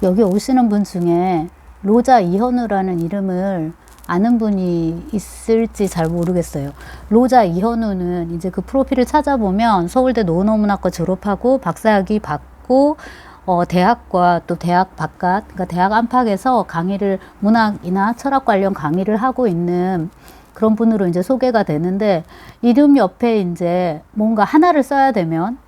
여기 오시는 분 중에 로자 이현우라는 이름을 아는 분이 있을지 잘 모르겠어요. 로자 이현우는 이제 그 프로필을 찾아보면 서울대 노은어문학과 졸업하고 박사학위 받고 대학과 또 대학 바깥, 그러니까 대학 안팎에서 강의를 문학이나 철학 관련 강의를 하고 있는 그런 분으로 이제 소개가 되는데, 이름 옆에 이제 뭔가 하나를 써야 되면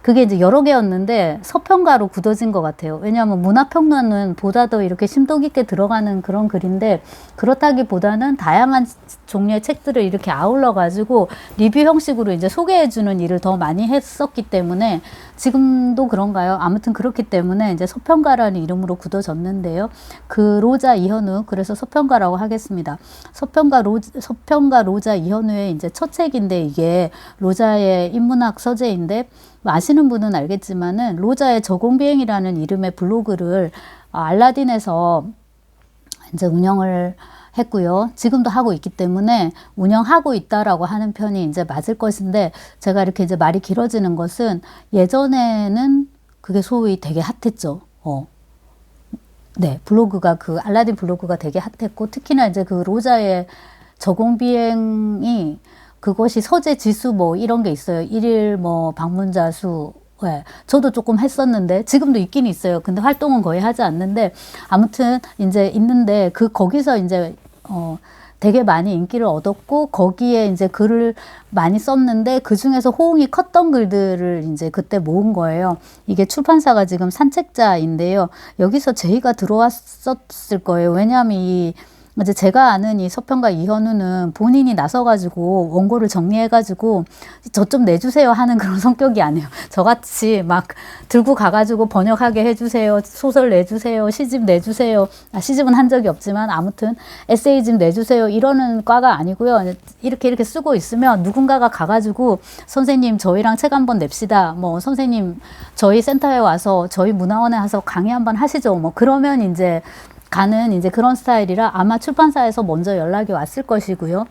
그게 이제 여러 개였는데 서평가로 굳어진 것 같아요. 왜냐하면 문화평론은 보다 더 이렇게 심도 깊게 들어가는 그런 글인데, 그렇다기보다는 다양한 종류의 책들을 이렇게 아울러 가지고 리뷰 형식으로 이제 소개해주는 일을 더 많이 했었기 때문에, 지금도 그런가요? 아무튼 그렇기 때문에 이제 서평가라는 이름으로 굳어졌는데요. 그 로자 이현우, 그래서 서평가라고 하겠습니다. 서평가 로자 이현우의 이제 첫 책인데, 이게 로자의 인문학 서재인데, 아시는 분은 알겠지만은 로자의 저공비행이라는 이름의 블로그를 알라딘에서 이제 운영을 했고요. 지금도 하고 있기 때문에 운영하고 있다라고 하는 편이 이제 맞을 것인데, 제가 이렇게 이제 말이 길어지는 것은, 예전에는 그게 소위 되게 핫했죠. 네, 블로그가 그 알라딘 블로그가 되게 핫했고, 특히나 이제 그 로자의 저공비행이 그것이 서재 지수 뭐 이런 게 있어요. 일일 뭐 방문자 수. 네. 저도 조금 했었는데, 지금도 있긴 있어요. 근데 활동은 거의 하지 않는데, 아무튼 이제 있는데, 거기서 이제 되게 많이 인기를 얻었고, 거기에 이제 글을 많이 썼는데, 그 중에서 호응이 컸던 글들을 이제 그때 모은 거예요. 이게 출판사가 지금 산책자인데요. 여기서 제의가 들어왔었을 거예요. 왜냐하면 이제 제가 아는 이 서평가 이현우는 본인이 나서가지고 원고를 정리해가지고 저 좀 내주세요 하는 그런 성격이 아니에요. 저같이 막 들고 가가지고 번역하게 해주세요, 소설 내주세요, 시집 내주세요. 시집은 한 적이 없지만 아무튼 에세이집 내주세요 이러는 과가 아니고요. 이렇게 쓰고 있으면 누군가가 가가지고 선생님 저희랑 책 한번 냅시다, 뭐 선생님 저희 센터에 와서 저희 문화원에 와서 강의 한번 하시죠, 뭐 그러면 이제 가는 이제 그런 스타일이라 아마 출판사에서 먼저 연락이 왔을 것이고요.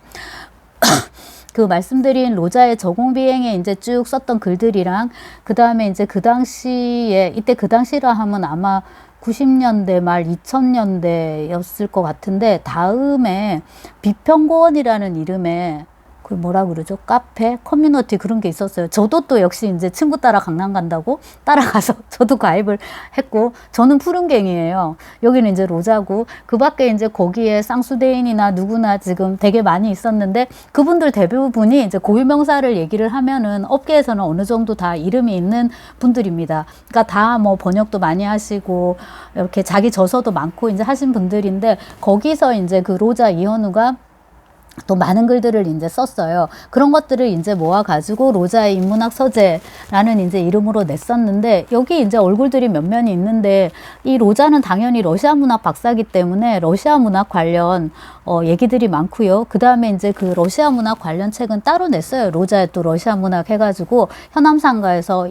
그 말씀드린 로자의 저공비행에 이제 쭉 썼던 글들이랑, 그 다음에 이제 그 당시에, 이때 그 당시라 하면 아마 90년대 말 2000년대였을 것 같은데, 다음에 비평고원이라는 이름의 그 뭐라 그러죠? 카페, 커뮤니티 그런 게 있었어요. 저도 또 역시 이제 친구 따라 강남 간다고 따라가서 저도 가입을 했고, 저는 푸른갱이에요. 여기는 이제 로자고, 그 밖에 이제 거기에 쌍수대인이나 누구나 지금 되게 많이 있었는데, 그분들 대부분이 이제 고유명사를 얘기를 하면은 업계에서는 어느 정도 다 이름이 있는 분들입니다. 그러니까 다 뭐 번역도 많이 하시고 이렇게 자기 저서도 많고 이제 하신 분들인데, 거기서 이제 그 로자 이현우가 또 많은 글들을 이제 썼어요. 그런 것들을 이제 모아가지고 로자의 인문학 서재라는 이제 이름으로 냈었는데, 여기 이제 얼굴들이 몇 면이 있는데, 이 로자는 당연히 러시아 문학 박사이기 때문에 러시아 문학 관련 얘기들이 많고요. 그 다음에 이제 그 러시아 문학 관련 책은 따로 냈어요. 로자의 또 러시아 문학 해가지고 현암상가에서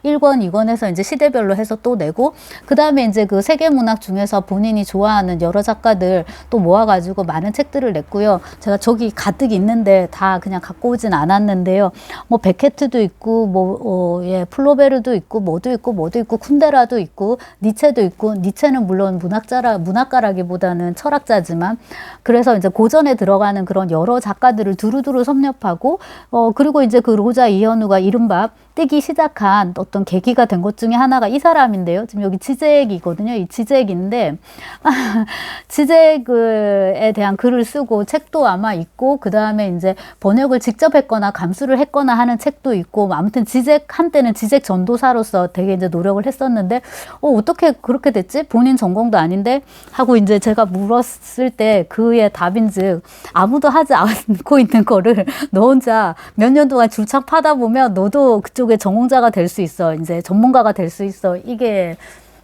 1권, 2권에서 이제 시대별로 해서 또 내고, 그 다음에 이제 그 세계 문학 중에서 본인이 좋아하는 여러 작가들 또 모아가지고 많은 책들을 냈고요. 제가 저기 가득 있는데 다 그냥 갖고 오진 않았는데요. 뭐 베케트도 있고, 플로베르도 있고, 뭐도 있고, 쿤데라도 있고, 니체도 있고, 니체는 물론 문학가라기보다는 철학자지만, 그래서 이제 고전에 들어가는 그런 여러 작가들을 두루두루 섭렵하고, 그리고 이제 그 로자 이현우가 이른바 뜨기 시작한 어떤 계기가 된 것 중에 하나가 이 사람인데요. 지금 여기 지젝이거든요. 이 지젝인데, 지젝에 대한 글을 쓰고 책도 아마 있고, 그 다음에 이제 번역을 직접 했거나 감수를 했거나 하는 책도 있고, 아무튼 한때는 지젝 전도사로서 되게 이제 노력을 했었는데, 어떻게 그렇게 됐지? 본인 전공도 아닌데? 하고 이제 제가 물었을 때 그의 답인즉, 아무도 하지 않고 있는 거를 너 혼자 몇 년 동안 줄창 파다 보면 너도 그쪽에 전공자가 될 수 있어. 이제 전문가가 될 수 있어. 이게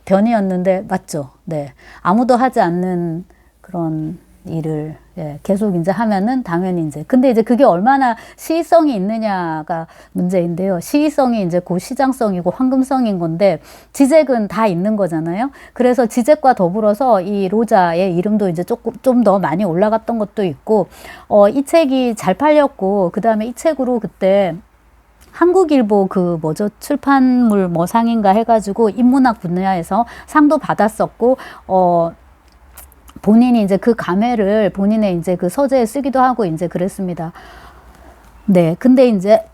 변이었는데, 맞죠? 네. 아무도 하지 않는 그런 일을 계속 이제 하면은 당연히 이제, 근데 이제 그게 얼마나 시의성이 있느냐가 문제인데요. 시의성이 이제 그 시장성이고 황금성인 건데, 지젝은 다 있는 거잖아요. 그래서 지젝과 더불어서 이 로자의 이름도 이제 좀 더 많이 올라갔던 것도 있고, 이 책이 잘 팔렸고, 그 다음에 이 책으로 그때 한국일보 그 뭐죠 출판물 뭐 상인가 해가지고 인문학 분야에서 상도 받았었고 본인이 이제 그 감회를 본인의 이제 그 서재에 쓰기도 하고 이제 그랬습니다. 네, 근데 이제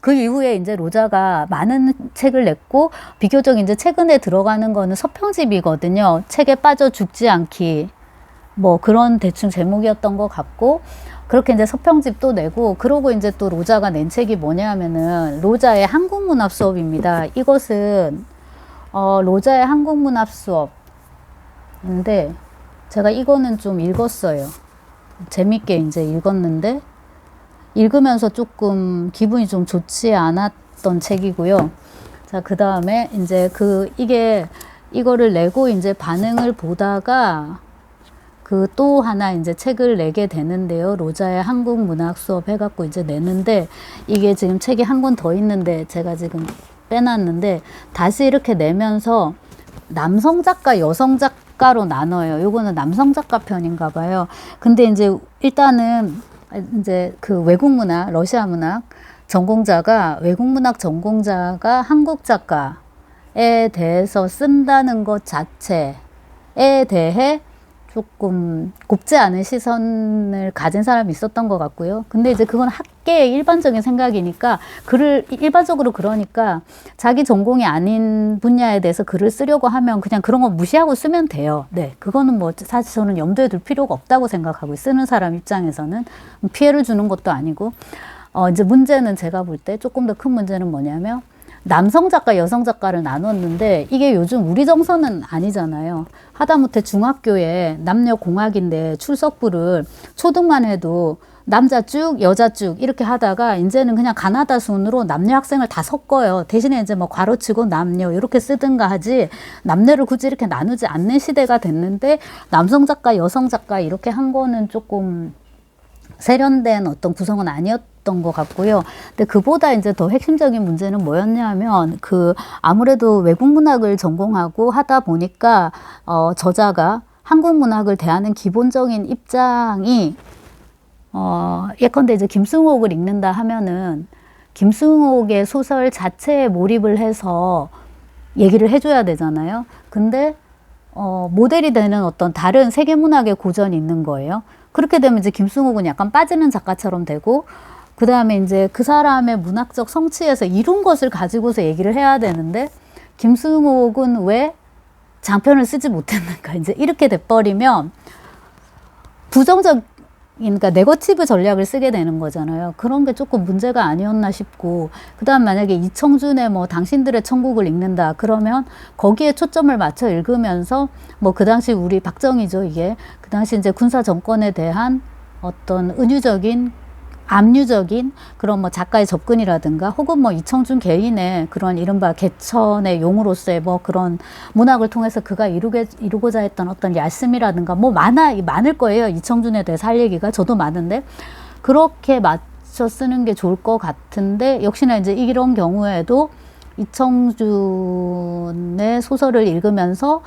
그 이후에 이제 로자가 많은 책을 냈고 비교적 이제 최근에 들어가는 거는 서평집이거든요. 책에 빠져 죽지 않기 뭐 그런 대충 제목이었던 것 같고 그렇게 이제 서평집도 내고 그러고 이제 또 로자가 낸 책이 뭐냐 하면은 로자의 한국문학 수업입니다. 이것은 로자의 한국문학 수업인데 제가 이거는 좀 읽었어요. 재밌게 이제 읽었는데 읽으면서 조금 기분이 좀 좋지 않았던 책이고요. 자, 그 다음에 이제 이거를 내고 이제 반응을 보다가 그 또 하나 이제 책을 내게 되는데요. 로자의 한국 문학 수업 해갖고 이제 내는데 이게 지금 책이 한 권 더 있는데 제가 지금 빼놨는데 다시 이렇게 내면서 남성 작가, 여성 작가로 나눠요. 요거는 남성 작가 편인가 봐요. 근데 이제 일단은 이제 그 외국 문학, 러시아 문학 전공자가 외국 문학 전공자가 한국 작가에 대해서 쓴다는 것 자체에 대해 조금 곱지 않은 시선을 가진 사람이 있었던 것 같고요. 근데 이제 그건 학계의 일반적인 생각이니까 일반적으로 그러니까 자기 전공이 아닌 분야에 대해서 글을 쓰려고 하면 그냥 그런 거 무시하고 쓰면 돼요. 네. 그거는 뭐 사실 저는 염두에 둘 필요가 없다고 생각하고 쓰는 사람 입장에서는 피해를 주는 것도 아니고 이제 문제는 제가 볼 때 조금 더 큰 문제는 뭐냐면 남성 작가, 여성 작가를 나눴는데 이게 요즘 우리 정서는 아니잖아요. 하다못해 중학교에 남녀공학인데 출석부를 초등만 해도 남자 쭉, 여자 쭉 이렇게 하다가 이제는 그냥 가나다 순으로 남녀 학생을 다 섞어요. 대신에 이제 뭐 괄호치고 남녀 이렇게 쓰든가 하지 남녀를 굳이 이렇게 나누지 않는 시대가 됐는데 남성 작가, 여성 작가 이렇게 한 거는 조금 세련된 어떤 구성은 아니었던 것 같고요. 근데 그보다 이제 더 핵심적인 문제는 뭐였냐면 아무래도 외국 문학을 전공하고 하다 보니까 저자가 한국 문학을 대하는 기본적인 입장이 예컨대 이제 김승옥을 읽는다 하면은 김승옥의 소설 자체에 몰입을 해서 얘기를 해줘야 되잖아요. 근데 모델이 되는 어떤 다른 세계문학의 고전이 있는 거예요. 그렇게 되면 이제 김승옥은 약간 빠지는 작가처럼 되고 그 다음에 이제 그 사람의 문학적 성취에서 이룬 것을 가지고서 얘기를 해야 되는데 김승옥은 왜 장편을 쓰지 못했는가 이제 이렇게 돼버리면 그러니까 네거티브 전략을 쓰게 되는 거잖아요. 그런 게 조금 문제가 아니었나 싶고 그 다음 만약에 이청준의 뭐 당신들의 천국을 읽는다 그러면 거기에 초점을 맞춰 읽으면서 뭐 그 당시 우리 박정희죠 이게 그 당시 이제 군사 정권에 대한 어떤 은유적인 압류적인 그런 뭐 작가의 접근이라든가 혹은 뭐 이청준 개인의 그런 이른바 개천의 용으로서의 뭐 그런 문학을 통해서 그가 이루고자 했던 어떤 야심이라든가 뭐 많을 거예요. 이청준에 대해서 할 얘기가 저도 많은데 그렇게 맞춰 쓰는 게 좋을 것 같은데 역시나 이제 이런 경우에도 이청준의 소설을 읽으면서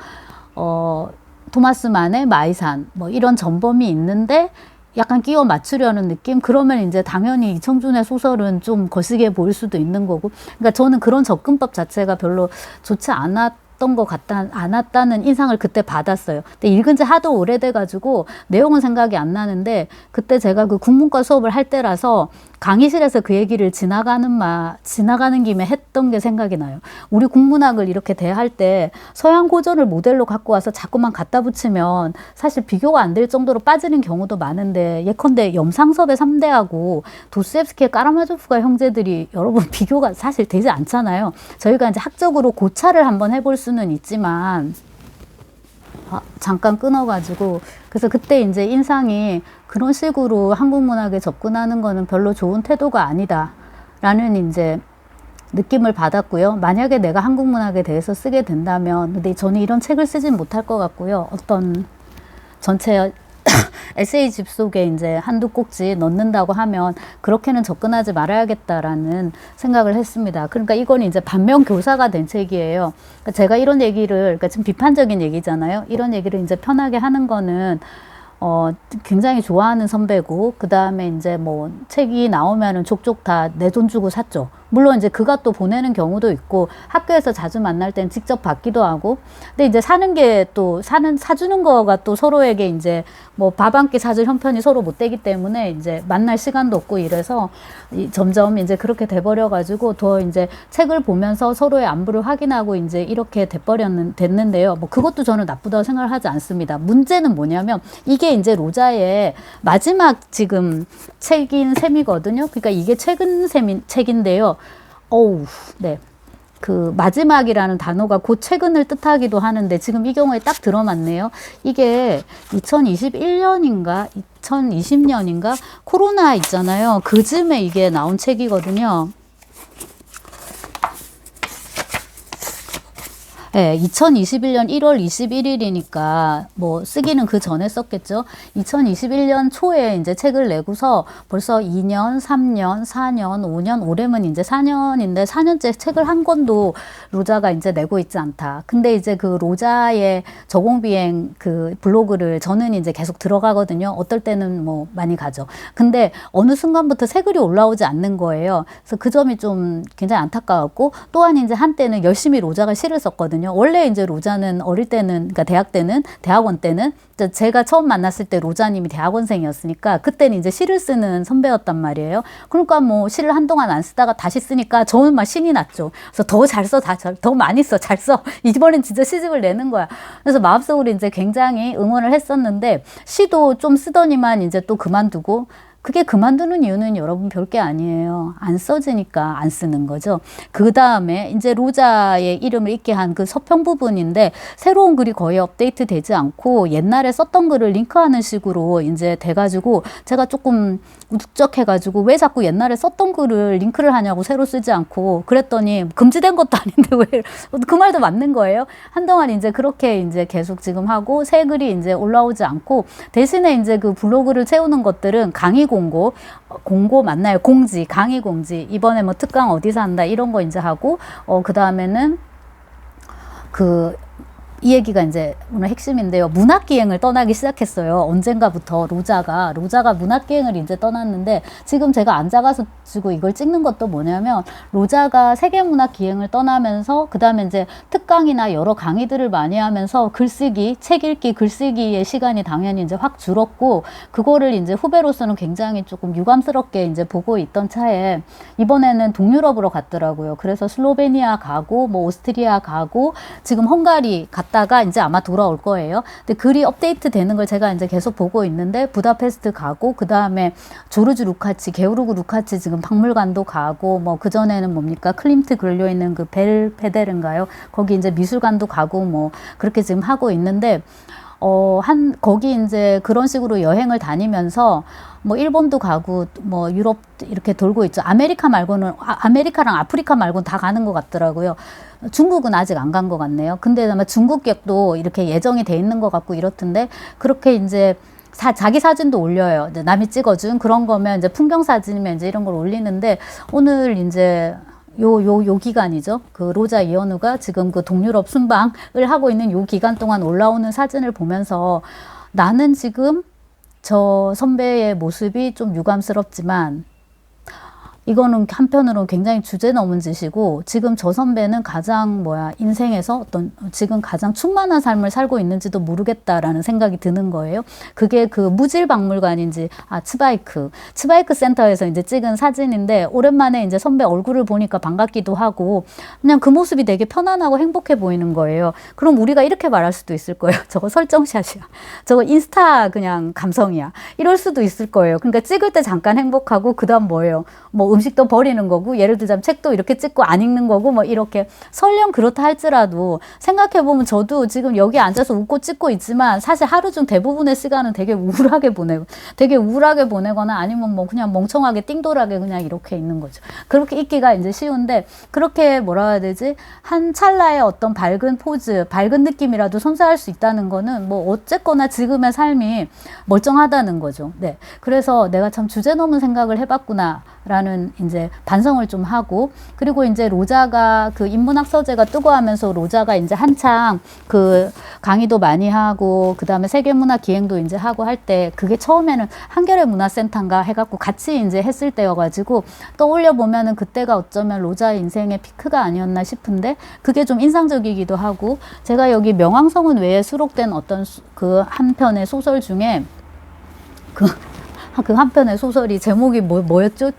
토마스 만의 마이산 뭐 이런 전범이 있는데 약간 끼워 맞추려는 느낌? 그러면 이제 당연히 이청준의 소설은 좀 거시기해 보일 수도 있는 거고. 그러니까 저는 그런 접근법 자체가 별로 좋지 않았다는 인상을 그때 받았어요. 근데 읽은 지 하도 오래돼가지고 내용은 생각이 안 나는데 그때 제가 그 국문과 수업을 할 때라서 강의실에서 그 얘기를 지나가는 김에 했던 게 생각이 나요. 우리 국문학을 이렇게 대할 때 서양 고전을 모델로 갖고 와서 자꾸만 갖다 붙이면 사실 비교가 안 될 정도로 빠지는 경우도 많은데 예컨대 염상섭의 3대하고 도스옙스키의 까라마조프가 형제들이 여러분 비교가 사실 되지 않잖아요. 저희가 이제 학적으로 고찰을 한번 해볼 수는 있지만 잠깐 끊어가지고 그래서 그때 이제 인상이 그런 식으로 한국 문학에 접근하는 거는 별로 좋은 태도가 아니다라는 이제 느낌을 받았고요. 만약에 내가 한국 문학에 대해서 쓰게 된다면 근데 저는 이런 책을 쓰진 못할 것 같고요. 어떤 전체 에세이집 속에 이제 한두 꼭지 넣는다고 하면 그렇게는 접근하지 말아야겠다라는 생각을 했습니다. 그러니까 이건 이제 반면 교사가 된 책이에요. 그러니까 제가 이런 얘기를, 그러니까 지금 비판적인 얘기잖아요. 이런 얘기를 이제 편하게 하는 거는 굉장히 좋아하는 선배고, 그 다음에 이제 뭐 책이 나오면은 족족 다 내 돈 주고 샀죠. 물론 이제 그가 또 보내는 경우도 있고 학교에서 자주 만날 땐 직접 받기도 하고. 근데 이제 사는 게 또 사주는 거가 또 서로에게 이제 뭐 밥 한 끼 사줄 형편이 서로 못 되기 때문에 이제 만날 시간도 없고 이래서 점점 이제 그렇게 돼버려 가지고 더 이제 책을 보면서 서로의 안부를 확인하고 이제 이렇게 됐는데요. 뭐 그것도 저는 나쁘다고 생각을 하지 않습니다. 문제는 뭐냐면 이게 이제 로자의 마지막 지금 책인 셈이거든요. 그러니까 이게 최근 책인데요. 어우, 네. 그 마지막이라는 단어가 곧 최근을 뜻하기도 하는데 지금 이 경우에 딱 들어맞네요. 이게 2021년인가 2020년인가 코로나 있잖아요. 그 즈음에 이게 나온 책이거든요. 네, 2021년 1월 21일이니까 뭐 쓰기는 그 전에 썼겠죠. 2021년 초에 이제 책을 내고서 벌써 2년, 3년, 4년, 5년, 올해면 이제 4년인데 4년째 책을 한 권도 로자가 이제 내고 있지 않다. 근데 이제 그 로자의 저공비행 그 블로그를 저는 이제 계속 들어가거든요. 어떨 때는 뭐 많이 가죠. 근데 어느 순간부터 새 글이 올라오지 않는 거예요. 그래서 그 점이 좀 굉장히 안타까웠고, 또한 이제 한때는 열심히 로자가 시를 썼거든요. 원래 이제 로자는 어릴 때는, 그러니까 대학원 때는 제가 처음 만났을 때 로자님이 대학원생이었으니까 그때는 이제 시를 쓰는 선배였단 말이에요. 그러니까 뭐 시를 한동안 안 쓰다가 다시 쓰니까 저는 막 신이 났죠. 그래서 더 잘 써, 더 많이 써, 잘 써. 이번엔 진짜 시집을 내는 거야. 그래서 마음속으로 이제 굉장히 응원을 했었는데 시도 좀 쓰더니만 이제 또 그만두고, 그게 그만두는 이유는 여러분 별게 아니에요. 안 써지니까 안 쓰는 거죠. 그 다음에 이제 로자의 이름을 있게 한 그 서평 부분인데 새로운 글이 거의 업데이트 되지 않고 옛날에 썼던 글을 링크하는 식으로 이제 돼가지고 제가 조금 우뚝적해가지고 왜 자꾸 옛날에 썼던 글을 링크를 하냐고 새로 쓰지 않고 그랬더니 금지된 것도 아닌데 왜 그 말도 맞는 거예요. 한동안 이제 그렇게 이제 계속 지금 하고 새 글이 이제 올라오지 않고 대신에 이제 그 블로그를 채우는 것들은 강의 공고 맞나요? 공지, 강의 공지. 이번에 뭐 특강 어디서 한다 이런 거 이제 하고, 그 다음에는 이 얘기가 이제 오늘 핵심인데요. 문학기행을 떠나기 시작했어요. 언젠가부터 로자가 문학기행을 이제 떠났는데, 지금 제가 앉아가지고 이걸 찍는 것도 뭐냐면, 로자가 세계문학기행을 떠나면서 그 다음에 이제 특강이나 여러 강의들을 많이 하면서 글쓰기, 책 읽기, 글쓰기의 시간이 당연히 이제 확 줄었고, 그거를 이제 후배로서는 굉장히 조금 유감스럽게 이제 보고 있던 차에 이번에는 동유럽으로 갔더라고요. 그래서 슬로베니아 가고 뭐 오스트리아 가고 지금 헝가리 갔다가 이제 아마 돌아올 거예요. 근데 글이 업데이트 되는 걸 제가 이제 계속 보고 있는데, 부다페스트 가고 그 다음에 조르주 루카치, 게오르그 루카치 지금 박물관도 가고, 뭐 그전에는 뭡니까? 클림트 걸려 있는 그 벨페데르인가요? 거기 이제 미술관도 가고 뭐 그렇게 지금 하고 있는데, 거기 이제 그런 식으로 여행을 다니면서 뭐 일본도 가고 뭐 유럽 이렇게 돌고 있죠. 아메리카랑 아프리카 말고는 다 가는 것 같더라고요. 중국은 아직 안 간 것 같네요. 근데 아마 중국객도 이렇게 예정이 돼 있는 것 같고 이렇던데, 그렇게 이제 자기 사진도 올려요. 이제 남이 찍어준 그런 거면 이제 풍경 사진이면 이제 이런 걸 올리는데, 오늘 이제 요 기간이죠. 그 로자 이현우가 지금 그 동유럽 순방을 하고 있는 요 기간 동안 올라오는 사진을 보면서 나는 지금 저 선배의 모습이 좀 유감스럽지만, 이거는 한편으로는 굉장히 주제 넘은 짓이고, 지금 저 선배는 가장 인생에서 지금 가장 충만한 삶을 살고 있는지도 모르겠다라는 생각이 드는 거예요. 그게 그 무질박물관인지, 츠바이크 센터에서 이제 찍은 사진인데, 오랜만에 이제 선배 얼굴을 보니까 반갑기도 하고, 그냥 그 모습이 되게 편안하고 행복해 보이는 거예요. 그럼 우리가 이렇게 말할 수도 있을 거예요. 저거 설정샷이야. 저거 인스타 그냥 감성이야. 이럴 수도 있을 거예요. 그러니까 찍을 때 잠깐 행복하고, 그 다음 뭐예요? 뭐 음식도 버리는 거고, 예를 들자면 책도 이렇게 찍고 안 읽는 거고, 뭐 이렇게. 설령 그렇다 할지라도 생각해보면 저도 지금 여기 앉아서 웃고 찍고 있지만 사실 하루 중 대부분의 시간은 되게 우울하게 보내거나 아니면 뭐 그냥 멍청하게 띵돌하게 그냥 이렇게 있는 거죠. 그렇게 있기가 이제 쉬운데, 그렇게 뭐라 해야 되지? 한 찰나의 어떤 밝은 포즈, 밝은 느낌이라도 선사할 수 있다는 거는 뭐 어쨌거나 지금의 삶이 멀쩡하다는 거죠. 네. 그래서 내가 참 주제 넘은 생각을 해봤구나 라는 대한 이제 반성을 좀 하고, 그리고 이제 로자가 그 인문학 서재가 뜨거워하면서 로자가 이제 한창 그 강의도 많이 하고 그다음에 세계문화 기행도 이제 하고 할 때, 그게 처음에는 한겨레 문화센터인가 해갖고 같이 이제 했을 때여가지고 떠올려 보면은 그때가 어쩌면 로자의 인생의 피크가 아니었나 싶은데, 그게 좀 인상적이기도 하고, 제가 여기 명왕성운 외에 수록된 어떤 그 한 편의 소설 중에 그 한 편의 소설이 제목이 뭐였죠?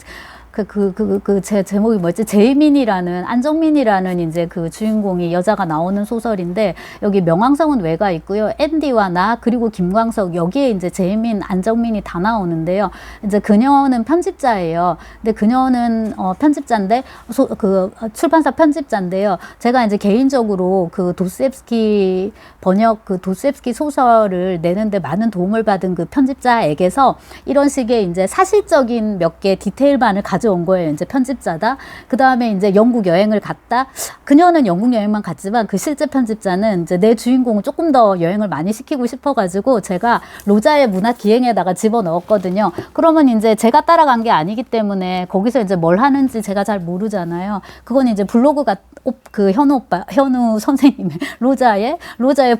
제 제목이 뭐였지? 제이민이라는, 안정민이라는 이제 그 주인공이 여자가 나오는 소설인데, 여기 명왕성운 외가 있고요. 앤디와 나, 그리고 김광석, 여기에 이제 제이민, 안정민이 다 나오는데요. 이제 그녀는 편집자예요. 근데 그녀는, 편집자인데, 출판사 편집자인데요. 제가 이제 개인적으로 그 도스옙스키 그 도스옙스키 소설을 내는데 많은 도움을 받은 그 편집자에게서 이런 식의 이제 사실적인 몇 개 디테일만을 가져온 거예요. 이제 편집자다. 그 다음에 이제 영국 여행을 갔다. 그녀는 영국 여행만 갔지만 그 실제 편집자는 이제 내 주인공을 조금 더 여행을 많이 시키고 싶어가지고 제가 로자의 문학 기행에다가 집어 넣었거든요. 그러면 이제 제가 따라간 게 아니기 때문에 거기서 이제 뭘 하는지 제가 잘 모르잖아요. 그건 이제 블로그가 그 현우 선생님의 로자의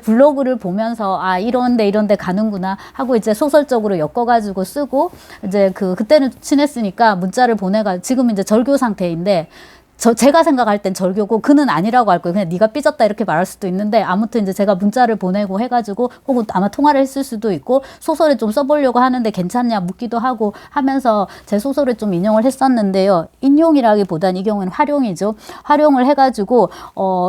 블로그를 보면서 아, 이런데 가는구나 하고 이제 소설적으로 엮어가지고 쓰고, 이제 그때는 친했으니까 문자를 지금 이제 절교 상태인데, 제가 생각할 땐 절교고 그는 아니라고 할 거예요. 그냥 네가 삐졌다 이렇게 말할 수도 있는데, 아무튼 이제 제가 문자를 보내고 해가지고, 혹은 아마 통화를 했을 수도 있고, 소설을 좀 써보려고 하는데 괜찮냐 묻기도 하고 하면서 제 소설을 좀 인용을 했었는데요. 인용이라기보단 이 경우는 활용이죠. 활용을 해가지고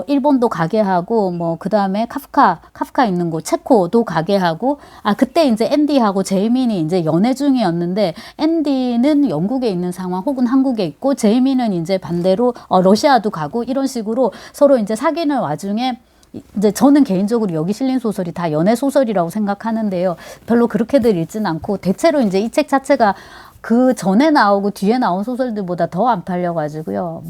일본도 가게 하고, 뭐 그 다음에 카프카 있는 곳 체코도 가게 하고, 그때 이제 앤디하고 제이민이 이제 연애 중이었는데, 앤디는 영국에 있는 상황 혹은 한국에 있고, 제이민은 이제 반대로 러시아도 가고, 이런 식으로 서로 이제 사귀는 와중에, 이제 저는 개인적으로 여기 실린 소설이 다 연애 소설이라고 생각하는데요. 별로 그렇게들 읽진 않고, 대체로 이제 이 책 자체가 그 전에 나오고 뒤에 나온 소설들보다 더 안 팔려가지고요.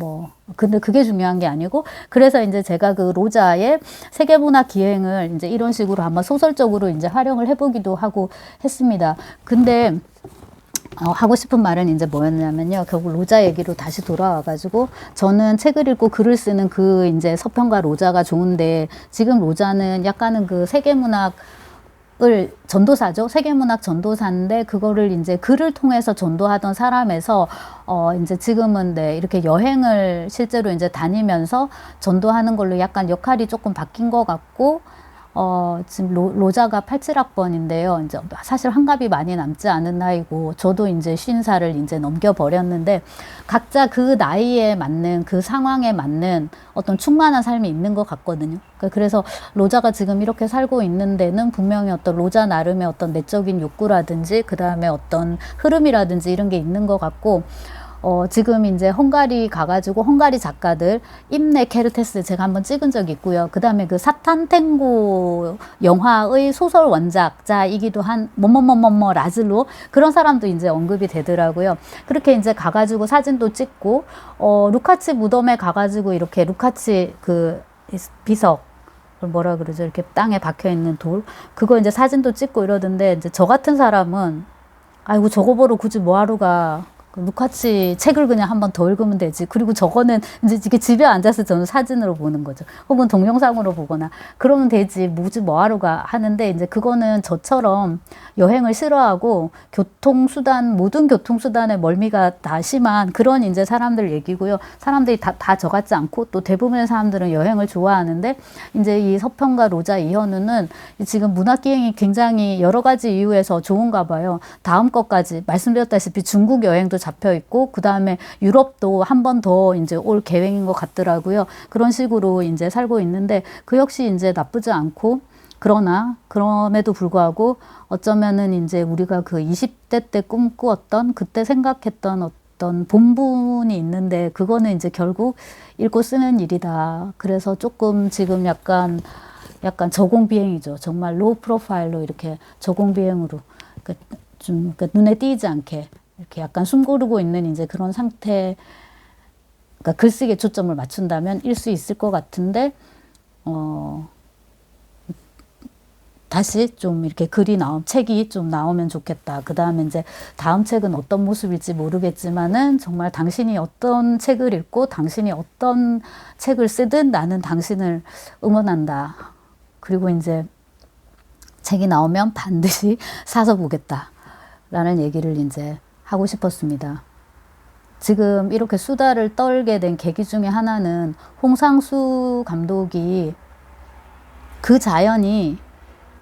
근데 그게 중요한 게 아니고, 그래서 이제 제가 그 로자의 세계문화 기행을 이제 이런 식으로 한번 소설적으로 이제 활용을 해보기도 하고 했습니다. 근데 하고 싶은 말은 이제 뭐였냐면요. 결국 로자 얘기로 다시 돌아와가지고, 저는 책을 읽고 글을 쓰는 그 이제 서평가 로자가 좋은데, 지금 로자는 약간은 그 세계문학을 전도사죠. 세계문학 전도사인데, 그거를 이제 글을 통해서 전도하던 사람에서, 이제 지금은 이렇게 여행을 실제로 이제 다니면서 전도하는 걸로 약간 역할이 조금 바뀐 것 같고, 지금 로자가 87학번인데요. 이제 사실 환갑이 많이 남지 않은 나이고, 저도 이제 50살을 이제 넘겨버렸는데, 각자 그 나이에 맞는, 그 상황에 맞는 어떤 충만한 삶이 있는 것 같거든요. 그래서 로자가 지금 이렇게 살고 있는 데는 분명히 어떤 로자 나름의 어떤 내적인 욕구라든지, 그 다음에 어떤 흐름이라든지 이런 게 있는 것 같고, 지금 이제 헝가리 가가지고 헝가리 작가들, 임네 케르테스 제가 한번 찍은 적이 있고요. 그 다음에 그 사탄 탱고 영화의 소설 원작자이기도 한 뭐뭐뭐뭐뭐 라즐로, 그런 사람도 이제 언급이 되더라고요. 그렇게 이제 가가지고 사진도 찍고, 루카치 무덤에 가가지고 이렇게 루카치 그 비석, 뭐라 그러죠? 이렇게 땅에 박혀 있는 돌, 그거 이제 사진도 찍고 이러던데, 이제 저 같은 사람은 아이고 저거 보러 굳이 뭐하러 가. 루카치 책을 그냥 한번 더 읽으면 되지. 그리고 저거는 이제 이게 집에 앉아서 저는 사진으로 보는 거죠. 혹은 동영상으로 보거나 그러면 되지. 뭐하러 가 하는데, 이제 그거는 저처럼 여행을 싫어하고 교통수단, 모든 교통수단의 멀미가 다 심한 그런 이제 사람들 얘기고요. 사람들이 다 저 같지 않고, 또 대부분의 사람들은 여행을 좋아하는데, 이제 이 서평가 로자 이현우는 지금 문학기행이 굉장히 여러 가지 이유에서 좋은가 봐요. 다음 것까지 말씀드렸다시피 중국 여행도 잡혀 있고, 그 다음에 유럽도 한 번 더 이제 올 계획인 것 같더라고요. 그런 식으로 이제 살고 있는데, 그 역시 이제 나쁘지 않고, 그럼에도 불구하고 어쩌면은 이제 우리가 그 20대 때 꿈꾸었던, 그때 생각했던 어떤 본분이 있는데, 그거는 이제 결국 읽고 쓰는 일이다. 그래서 조금 지금 약간 저공비행이죠. 정말 로우 프로파일로 이렇게 저공비행으로 좀 눈에 띄지 않게 이렇게 약간 숨 고르고 있는 이제 그런 상태. 그러니까 글쓰기에 초점을 맞춘다면 일 수 있을 것 같은데, 다시 좀 이렇게 책이 좀 나오면 좋겠다. 그 다음에 이제 다음 책은 어떤 모습일지 모르겠지만은 정말 당신이 어떤 책을 읽고 당신이 어떤 책을 쓰든 나는 당신을 응원한다. 그리고 이제 책이 나오면 반드시 사서 보겠다. 라는 얘기를 이제 하고 싶었습니다. 지금 이렇게 수다를 떨게 된 계기 중에 하나는 홍상수 감독이 그 자연이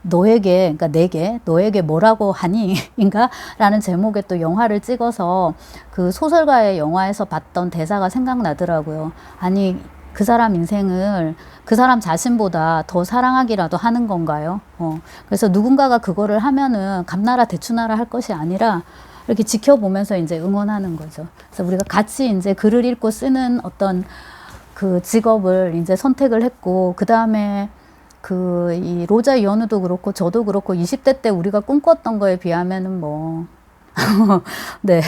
너에게, 그러니까 내게, 너에게 뭐라고 하니? 인가? 라는 제목의 또 영화를 찍어서 그 소설가의 영화에서 봤던 대사가 생각나더라고요. 아니, 그 사람 인생을 그 사람 자신보다 더 사랑하기라도 하는 건가요? 그래서 누군가가 그거를 하면은 감나라 대추나라 할 것이 아니라 이렇게 지켜보면서 이제 응원하는 거죠. 그래서 우리가 같이 이제 글을 읽고 쓰는 어떤 그 직업을 이제 선택을 했고, 그 다음에 이 로자 이현우도 그렇고 저도 그렇고 20대 때 우리가 꿈꿨던 거에 비하면은 뭐 네.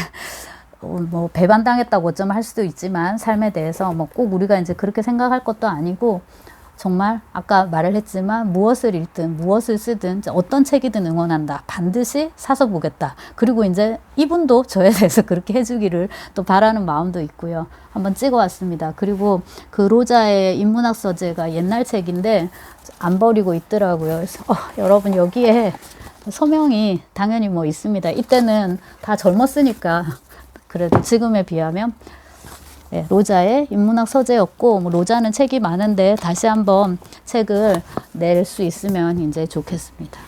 뭐 배반당했다고 어쩌면 할 수도 있지만 삶에 대해서 뭐 꼭 우리가 이제 그렇게 생각할 것도 아니고, 정말 아까 말을 했지만 무엇을 읽든 무엇을 쓰든 어떤 책이든 응원한다. 반드시 사서 보겠다. 그리고 이제 이분도 저에 대해서 그렇게 해주기를 또 바라는 마음도 있고요. 한번 찍어왔습니다. 그리고 그 로자의 인문학 서재가 옛날 책인데 안 버리고 있더라고요. 그래서 여러분 여기에 서명이 당연히 뭐 있습니다. 이때는 다 젊었으니까 그래도 지금에 비하면 네, 로자의 인문학 서재였고, 뭐 로자는 책이 많은데 다시 한번 책을 낼 수 있으면 이제 좋겠습니다.